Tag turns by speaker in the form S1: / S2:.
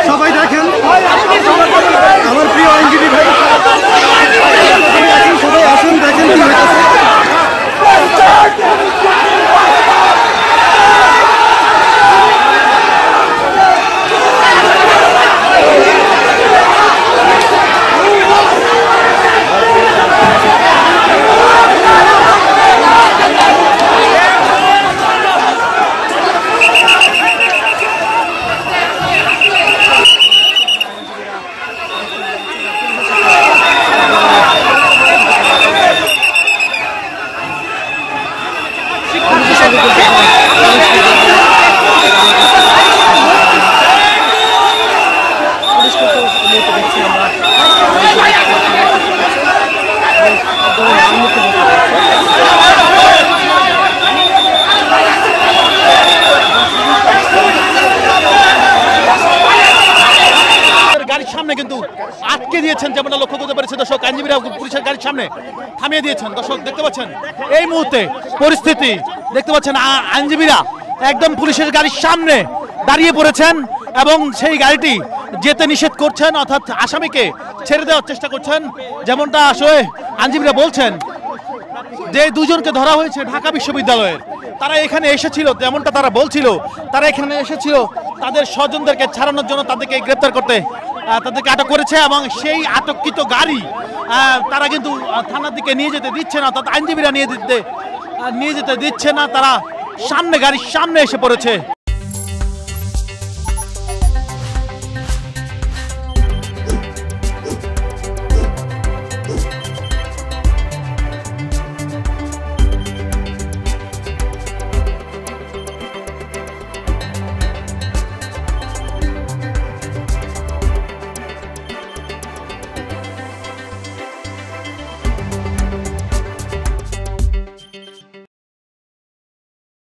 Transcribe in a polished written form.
S1: সবাই দেখেন আমার প্রিয় আইনজীবী ভাই, সবাই আসুন দেখেন কি হয়েছে। গাড়ির সামনে কিন্তু আটকে দিয়েছেন, যেমনটা লক্ষ্য করতে পেরেছে দর্শক। আইনজীবীরা পুলিশের গাড়ির সামনে থামিয়ে দিয়েছেন দর্শক, দেখতে পাচ্ছেন এই মুহূর্তে পরিস্থিতি দেখতে পাচ্ছেন। আইনজীবীরা একদম পুলিশের গাড়ির সামনে দাঁড়িয়ে পড়েছেন এবং সেই গাড়িটি যেতে নিষেধ করছেন, অর্থাৎ আসামিকে ছেড়ে দেওয়ার চেষ্টা করছেন। যেমনটা আসলে আইনজীবীরা বলছেন যে দুজনকে ধরা হয়েছে ঢাকা বিশ্ববিদ্যালয়ের, তারা এখানে এসেছিল, যেমনটা তারা বলছিল, তারা এখানে এসেছিল তাদের স্বজনদেরকে ছাড়ানোর জন্য, তাদেরকে গ্রেপ্তার করতে তাদেরকে আটক করেছে এবং সেই আটককৃত গাড়ি তারা কিন্তু থানার দিকে নিয়ে যেতে দিচ্ছে না, অর্থাৎ আইনজীবীরা নিয়ে যেতে দিচ্ছে না, তারা সামনে গাড়ির সামনে এসে পড়েছে।